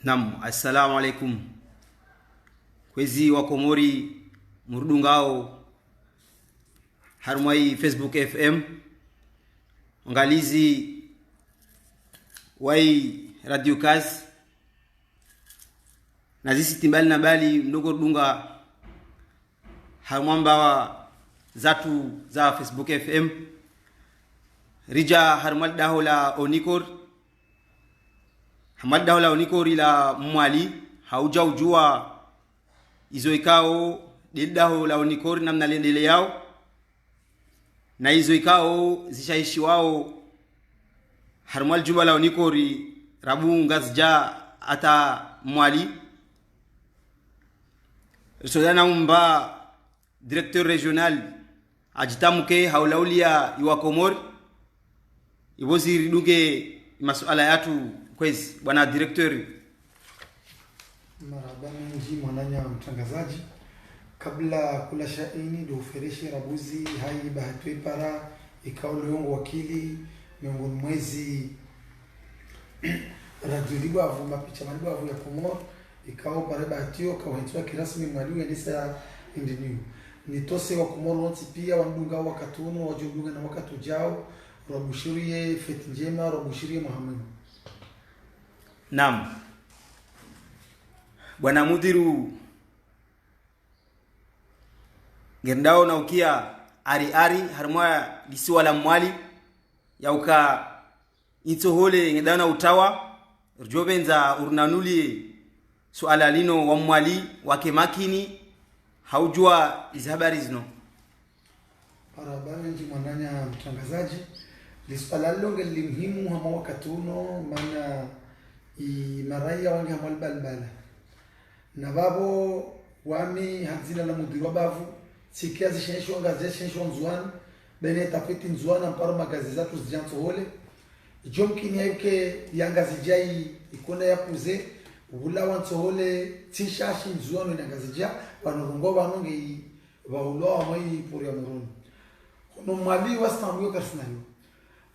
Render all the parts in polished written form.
Nam, assalamu alaikum. Kwezi wa Komori murdungao harmai Facebook FM ngalizi wai Radio Kaz na zisi timbali na bali mdogo dunga harmamba zatu za Facebook FM rija harmal dahola onikor Hamad dahola onikor ila mwali hauja ujua izo ikao dahola onikor namna lendele yao na izo ikao zishaishi wao harmal juba la onikori rabu ngazja ata mwali sodana umba directeur régional ajitamuke haulaulia iwa Komori ibozi riduge masuala yatu kwezi bwana directeur. Marhaba mji mwananya mtangazaji, kabla kula shaini do fereshi rabuzi hai bahatwe para ikao leongo wakili miongoni mwezi radio libo avuma picha malibo avu ya Komoro ikao pare bahatio kawaitwa kirasmi mwalimu endisa indiniu nitose wa Komoro noti pia wandunga wakatuno wajundunga na wakati ujao rabushirie feti njema rabushirie Muhammad. Naam. Bwana mudiru gendao na ukia ari harmoya lisiwa la mwali yauka itohole ngedao na utawa rjobenza urnanulie suala lino wa mwali wake makini haujua izhabari zino. Marhaba nji mwananya mtangazaji, lisuala longe limhimu hama wakatuno maana maraia wange hamal balbala na babo wami hazina la mudiru bavu sikiazi shensho ngazi shensho nzuan bene tapeti nzuan amparo magazi zatu zijanto hole jomkini yake yanga zijai ikona yapuze ula wanto hole tishashi nzuan na ngazija banurungo banonge bahulo amai puri amuruni kono mali wastanguyo karsinayo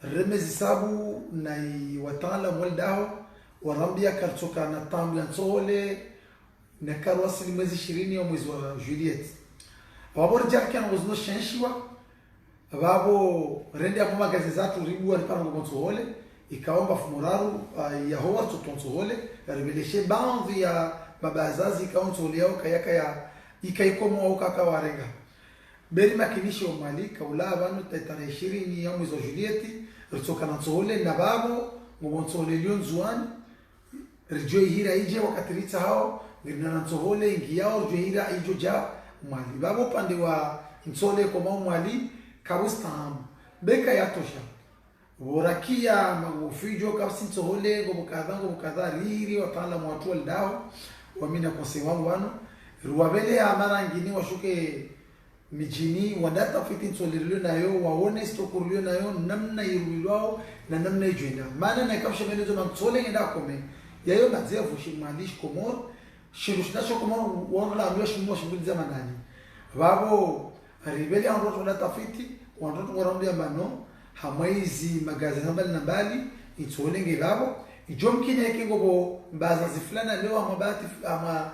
remezi sabu na watala mwaldaho warambia kartoka na tamu ya nsole na karwasili mwezi 20 ya mwezi wa Juliet wabo rjaki anozno shenshiwa wabo rende hapo magazi zatu ribu alipana ngo nsole ikaomba fumuraru ya hoa tutonzole rebeleshe baadhi ya babazazi ikaonsole yao kayaka ya ikaikomo au kaka warenga beri makinisho mali kaula abantu tarehe 20 ya mwezi wa Juliet rtoka na nsole na babo ngo nsole lion zuan rjo hira ije wakati ritsa hao ngirina nsohole ingiao rjo hira ijo ja mwali babo pande wa nsole koma mwali kabustam beka yatosha worakia magufijo kabsi nsohole go bukadha riri watala mwatu aldao wamina kose wangu wano ruwabele amara ngini washuke mijini wadata fiti nsolilio nayo waone stokurlio nayo namna irulwao na namna ijoina maana na kabsha menezo mamsole ngenda kome yayo mazevu shimalish Komoro shirushtasho Komoro wala amyo shimo shimuli zamanani babo ribeli anroto la tafiti wanroto waramdia mano hamaizi magazi nambali nambali itsolenge babo ijomkini yake ngobo mbazazi fulani leo amabati ama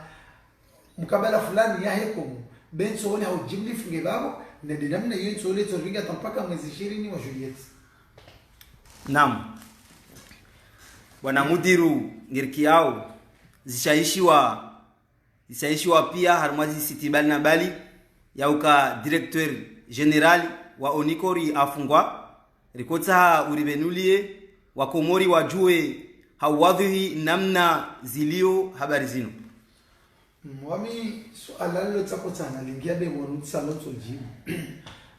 mkabala fulani ya hekomu benso woni au jimli funge babo na dinamna hiyo tsole tsoringa tampaka mwezi 20 wa Juliet. Naam. Bwana mudiru ngirkiao zishaishiwa pia harmazi sitibali na bali yauka directeur general wa onikori afungwa rikota uribenulie wa Komori wajue hawadhi namna zilio habari zino. Mwami suala lilo tsakotana lingia be wonu tsalo tsojibu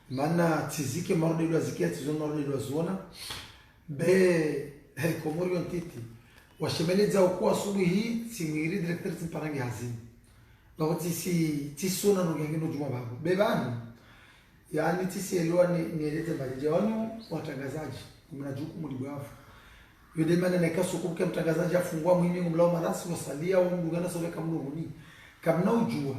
mana tizike marode zikia tizono marode zona be Komori ontiti washemeleza ukuwa asubuhi hii simwiri director timparangi hazini bako tisona nungengino juma babu bebani yani tisi elua nielete majeje wanu watangazaji mnajuku mulibafu yode mana nekaso kubuke mtangazaji afungua muhimi ngumlao marasi wasalia wa mdugana sobe kamnuruni kamna ujua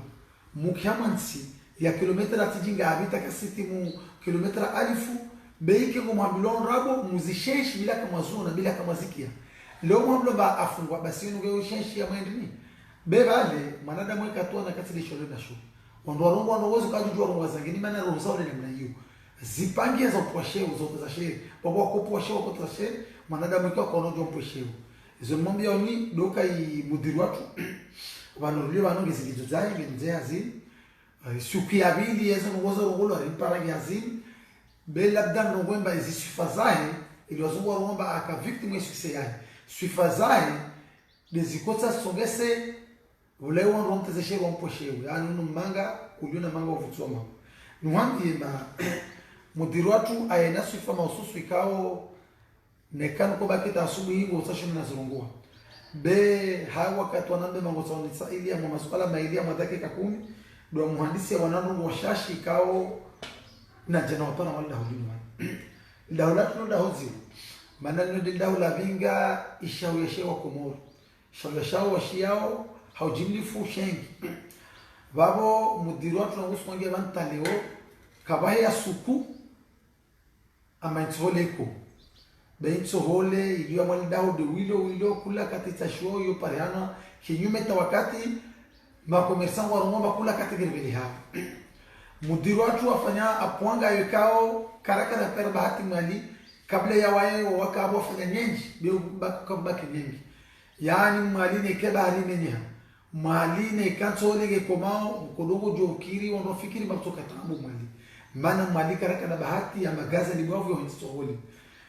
mukiamansi ya kilometra tijinga habita kasiti mu kilometra alifu beike ngumambilon rabo muzisheshi bila kama zuna bila kama zikia leo mwamlo ba afungwa basi nunge ushenshi ya mwendini be vale mwanadamu ikatoa na katili shole na shu ondo rongo wozo kajujua rongo zangini maana roho zao ni namna hiyo zipangia za poshe zote za shehe baba kwa poshe kwa za shehe mwanadamu ikao kwa nojo poshe izo mwambia oni doka i mudiri watu wanuruli wanonge zilizozaye ngenze azini shuki ya bili yezo ngozo rongo rimpara yazini be labda ngomba izisifazahe iliwazungwa ngomba aka victim yesu yaye sifazahe dezikotsa songese ulewa ronte zeshe wamposhewe yani numanga kuliona manga uvutsoma nuhambi ma mudiri watu ayena sifa maususu ikao nekano ko bakita asubuhi hingo utasho na zurungua be hawa katwanambe mango tsaonitsa ili ya masuala maili ya madakika 10 do muhandisi ya wananungu washashi ikao na jana wapana wala hudini wani dawlatu no dahozi manano de dawla vinga ishaweshewa Komoro shaweshawa washiao haujimlifu shengi babo mudiri watu na uskonge bantaleo kabahe ya suku ama itsoleko be itsohole iliyo mwali daho de wilo kula katita show yo pariana kinyume ta wakati makomersan waromba kula kategori hapa mudiri watu wafanya apwanga yekao karaka na per bahati mali kabla ya wae wakabo fanya nyenji be bakabaki nyenji yani mali ne keba halimenya mali ne katsole ge komao mkolongo jokiri wanofikiri matoka tabu mali maana mali karaka na bahati ya magaza libwavyo hitsole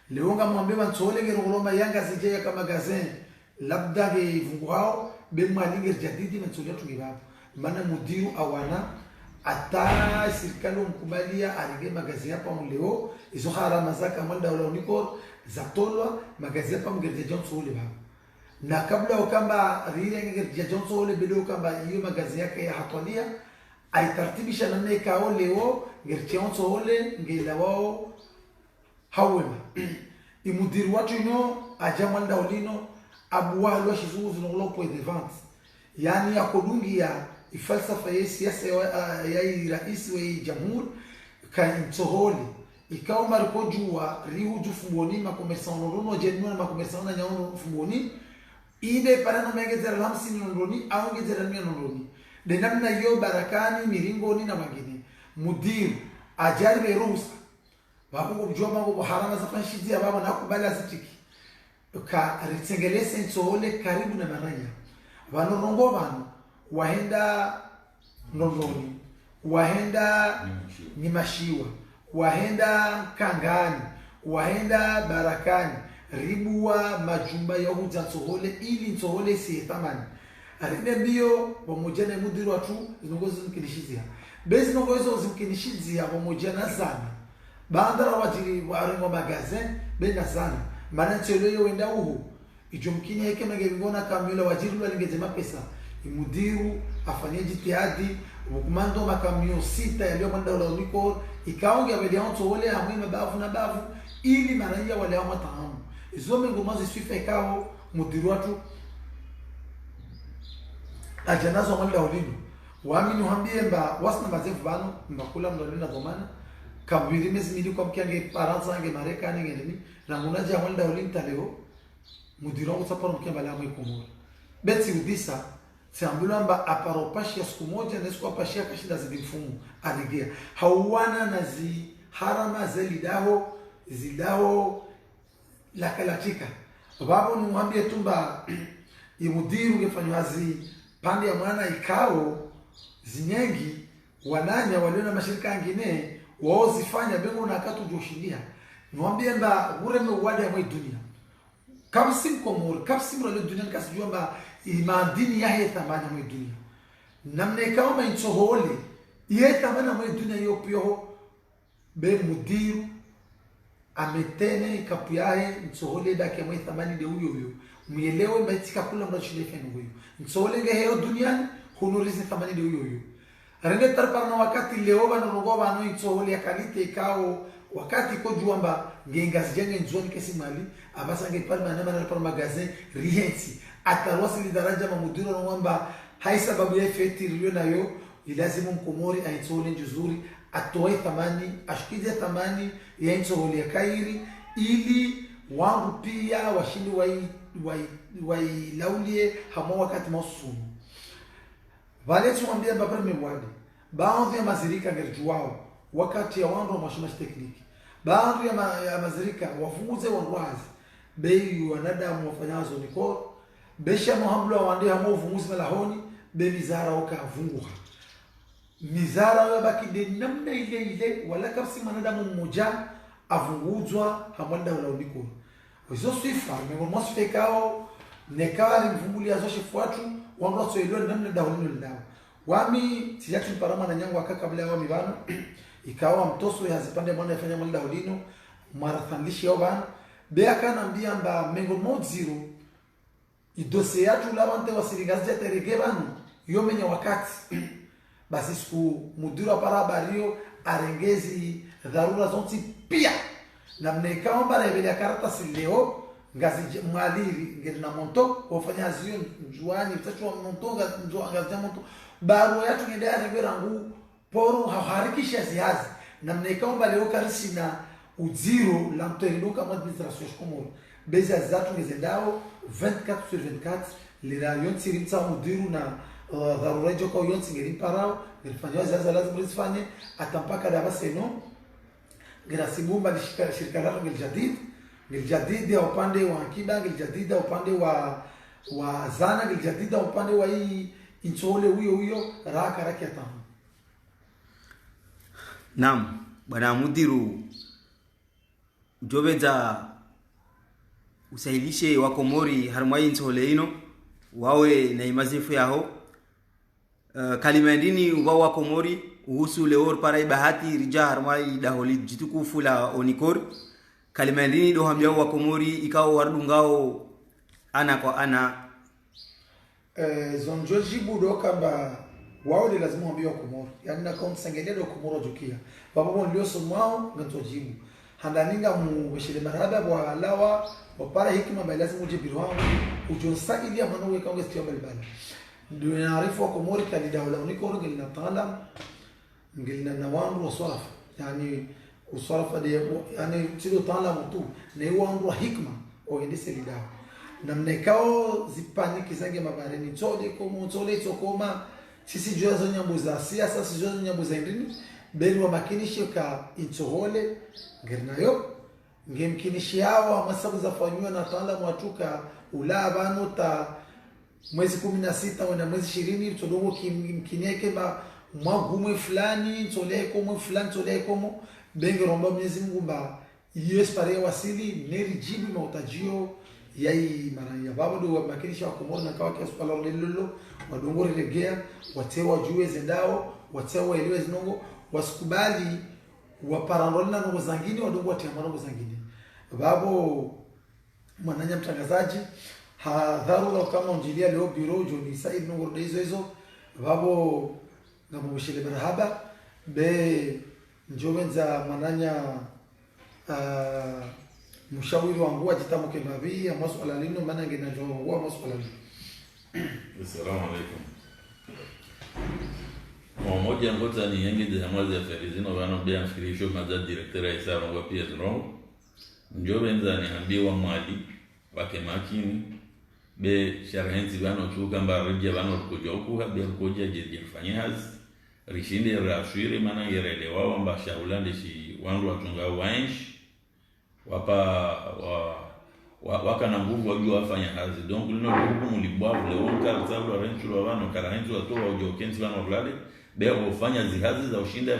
leonga mwambe bansole ge roloma yanga zije kama magazin labda ge vungwao be mali ge jadidi na tsole tungibaba maana mudiru awana ata serikali mkubalia arige magazi hapa leo izo harama zaka mwanda wala unikor zatolwa magazi hapa mgerje Johnson ule baba na kabla ukamba rile ngerje Johnson ule bilo ukamba hiyo magazi yake ya hatwalia aitartibisha namna kao leo ngerje Johnson ule ngela wao hawema imudiri watu no ajamanda ulino abuwa lo shizuzu no lopo de vente yani akodungia ifalsafa ya siasa ya rais wa jamhuri kan tsoholi ikawa mariko jua rihu jufumoni makomersan nono jenno na makomersan na nyaono fumoni ide parano megezera lamsini nondoni au ngezera nondoni de namna yo barakani miringoni na magini mudir ajari ruhusa bako kujua mambo harama za fanshizia baba na kubali asitiki ka ritsengelese tsohole karibu na maranya vanorongo vano wahenda nondoni wahenda nimashiwa wahenda kangani wahenda barakani ribuwa majumba ya huja tsohole ili tsohole si tamani arinde mbio pamoja na mudiri watu zinongozo zimkinishizia bezi nongozo zimkinishizia pamoja na zana bandara wajiri warengo magazin bena zana maana tselo wenda uhu ijumkini yake magengona kamila wajiri walingezema pesa imudiru afanye jitihadi ukumando makamio 6 yaliyo manda wala uliko ikaonge abelianto wale hamwe mabavu na bavu ili maraia wale hao matahamu izo mengomazi sifa ikao mudiru watu ajanazo manda ulino waamini hambie mba wasna mazefu bano mbakula mdolina dhamana kabiri mezimili kwa mkiange paranza ange Marekani ngeneni na munaja manda ulinta leo mudiru wangu saporo mkiamba la mwe Komoro beti udisa Siambulamba aparopashia siku moja na siku apashia kashinda zidifumu aligea hauwana na zi harama zidaho lakalatika babo ni mwambie tumba imudiru ngefanywa zi pande ya mwana ikao zinyengi wananya waliona mashirika mengine wao zifanya bengo na katu joshindia mwambie mba ureme wadi ya mwe dunia kapsim Komoro kapsim role dunia kasijua mba imandini yahe thamana mwe dunia namne kama intsohole ye thamana mwe dunia yopiyo be mudiru ametene kapuyahe intsohole dake mwe thamani de huyo muelewe mbatika kula mrashile huyo intsohole ngehe duniani hunurizi thamani de huyo rende tarparna wakati leo bana rogo bano intsohole yakalite ikao wakati ko juamba ngengazi jenge nzoni kesi mali abasa ngepalma na mana par magazin rihensi atarwasili daraja mamudiru na mwamba hai sababu ya feti iliyo nayo ilazimu Mkomori aitsole njuzuri atoe thamani ashikize thamani ya intsole ya kairi ili wangu pia washindi laulie hamo wakati masumu vale tumwambia baba mwade baadhi ya mazirika ngerjuao wakati ya wandu wa mashimashi tekniki baadhi ya mazirika wafunguze wanduazi bei wanadamu wafanyazo niko besha muhamlo wande hamo ufunguzi malahoni be mizara wakavunguha mizara wabaki de namna ile wala kapsi manadamu mmoja avunguzwa hamwanda wala uliko hizo sifa mengo mosfekao nekali mvumbulia zo shifuatu wangu soelewa namna dawlino ndawo wami tijati parama na nyangu akaka kabla wami bana ikawa mtoso yazipande mwana yafanya mwana dawlino marathandishi yao bana bea kanambia mba mengo mod zero idose yatu labante wasiringazi ya terege bana yomenya wakati basi siku mudura para bario arengezi dharura zonti pia na mneka mbara ibele karata sileo ngazi mwaliri ngeli na monto wafanya zio njuani tatu monto ngazi monto baro yatu ngende areberangu poro haharikisha ziazi na mneka mbara leo karisi na uziro la mteriduka administration komoro beza zatu ngezendao 24/24 lira yonti rimta mudiru na dharura joko yonti ngeli parao ngefanya zaza lazima lisifanye atampaka daba seno Gerasibumba ni shirika lako Giljadid ya upande wa akiba, Giljadid ya upande wa zana, Giljadid ya upande wa hii inchole huyo raka ya tamu. Naam, bwana mudiru ujobeza usahilishe wakomori harmai inchole ino wawe na imazifu yao kalimandini uba wakomori uhusu leor para ibahati rija harmai daholi jitukufu la onikor kalimandini do hamja wakomori ikao wardungao ana kwa ana zonjoji budo kamba wao ni lazima waambie wakomori yani na kwa msangelia do komoro jukia babo ndio somao ngantojibu handaninga mweshile maraba wa lawa wapara hikima lazima ujibiru wangu ujonsa ili ya manu weka ungesti wa balbala ndio naarifu wakomori kali dawla unikoro ngilina talam ngilina nawandu wa swarafa yani uswarafa de yani tilo talam tu ne wandu wa hikma o endese lidawa na mnekao zipani kizange mabareni chode komo chole chokoma sisi jozo nyambuza siasa sisi jozo nyambuza ndini beli wa makinisho ka inchohole ngirnayo ngemkinishi yao amasabu zafanywa na taalamu watuka ulabano ta mwezi 16 wena mwezi 20 todongo kimkineke ba mwagumu fulani toleko mwe fulani toleko benge romba Mwenyezi Mungu ba yes pare wasili nerijibu mautajio yai maranya babo do makinisha wakomoro na kawa kiasi pala lelolo wadongo regea watewa juwe zendao watewa eliwe zinongo wasikubali waparandolina nongo zangini wadongo watewa nongo zangini babo mwananya mtangazaji hadharura kama unjilia leo biro John Said nongo hizo babo ngamushile barahaba be njovenza mwananya mshauri wangu ajitamuke mabi ya masuala lino maana ngenajua masuala lino. Assalamu alaikum. Mmoja ngota ni yengi de mwazi ya ferizino wana bia mfikirisho maza director ya isa wangu pia zino. Njovenza ni ambiwa mwali wake makini be sharahenzi bano chuka mbarija bano kujoku habia koja jeje fanyazi rishinde rashwire maana yerelewa wamba shaulande shi wangu watunga wanshi waka na nguvu wajua wafanya hazi donc lino lugu mulibwavu leo karatabu wa renchu wa wano karahenzu watoa ujokenzi wano vlade bea wafanya zihazi za ushinda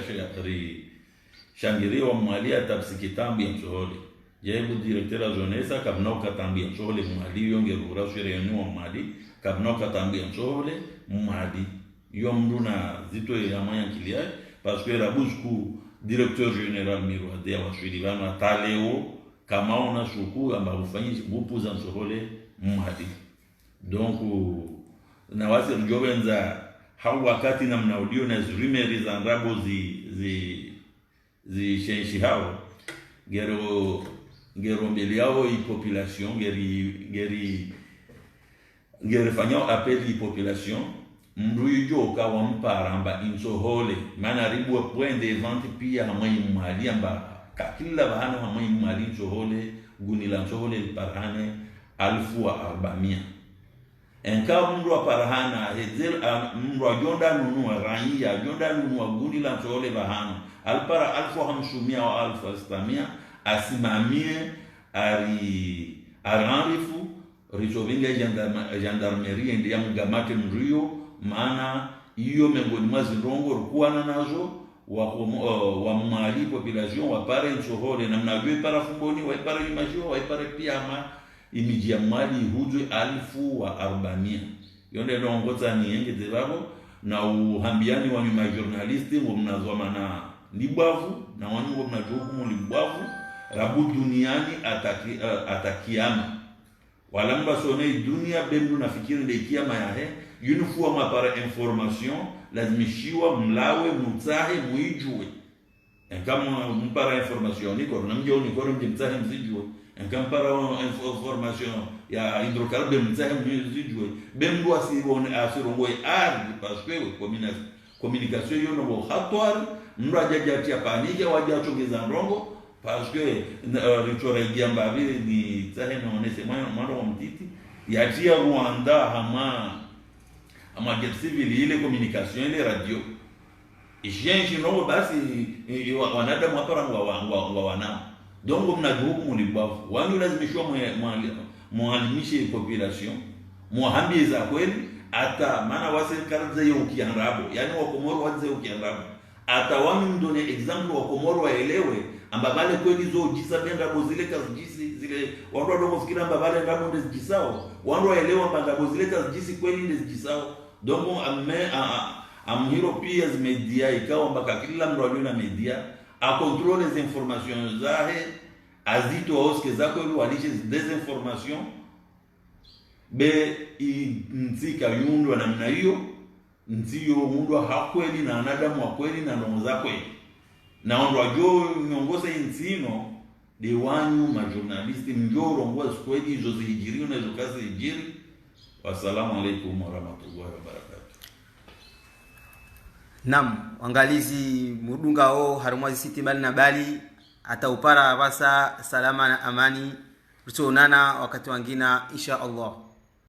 shangiri wa mwalia tapsikitambi ya msohole jaibu direktera zonesa kabnoka tambi ya msohole mwali yonge rura swere yonu wa mwali kabnoka tambi ya msohole mwali yomdu na zito ya maya kiliai paske rabuzku directeur général Miroade wa Swidivano ataleo kama ona shuku amba ufanyi bupuza nsohole mwadi donc na wasi njovenza hau wakati na mnaudio na zrimeri za ndrabo zi shenshi hao ngero mbele yao i population ngeri fanyao appel i population mruijo kawa mparamba insohole maana ribu point de vente pia hamai mwali amba kila bahana hamai mwali insohole gunila insohole parane 1400 enka mndu aparahana hezel mndu ajonda nunua raia ajonda nunua gundi la tole bahano alpara 1500 au 1600 asimamie arifu richovinga gendarmerie ndi ya mgamate mrio maana hiyo miongoni mwa zindongo rukuana nazo wa mwali population wa pare nsohole na mnajue para fumboni wa pare imajio wa pare pia ama imiji ya mwali hujwe 1400 yonde ndongoza ni yenge zebabo na uhambiani wa nyuma journalisti ngo mnazoma na libwavu na wanyu ngo mnajoku mu libwavu rabu duniani atakiama wala mba sone dunia bendu nafikiri ndio kiama yahe yunufua mapara information lazimishiwa mlawe mutahe muijue kama mpara information niko na mjoni kwa mtahe mzijue kama para information ya hydrocarbure mtahe mzijue bendu asirongoe ardhi parce que communication yo no hatwari mndu ajajatia panike wajachongeza ndongo parce que ritora igiamba vile ni tahe naonese mwana wa mtiti yatia Rwanda ama jet civil ile communication ile radio ijenji no basi wanada mwapara wa wana donc mnajuku mulibafu wangu lazimishwa mwalimishe population muhambiza kweli hata maana waserikali zao ukianrabo yani wakomoro waze ukianrabo hata wangu mdone example wakomoro waelewe ambabale kweli zo jisa benda bozile kazijisi zile watu wadogo fikira ambabale ndamo ndezijisao watu waelewa banda bozile kazijisi kweli ndezijisao donc amhiro pia media ikawa mpaka kila mtu aliona media a contrôler les informations zahe azito oske zako ili walishe desinformation be nzika yundwa namna hiyo nzio mundu hakweli na anadamu wa kweli na ndomo za kweli na ndo ajo nyongoza insino de wanyu ma journalisti njoro ngwa kweli hizo zijiri na hizo kazi zijiri. Wassalamu alaykum wa rahmatullahi wa barakatuh. Nam angalizi mudunga o harumwazi siti mbali na bali ata upara basa salama na amani tuonana wakati wangina insha Allah.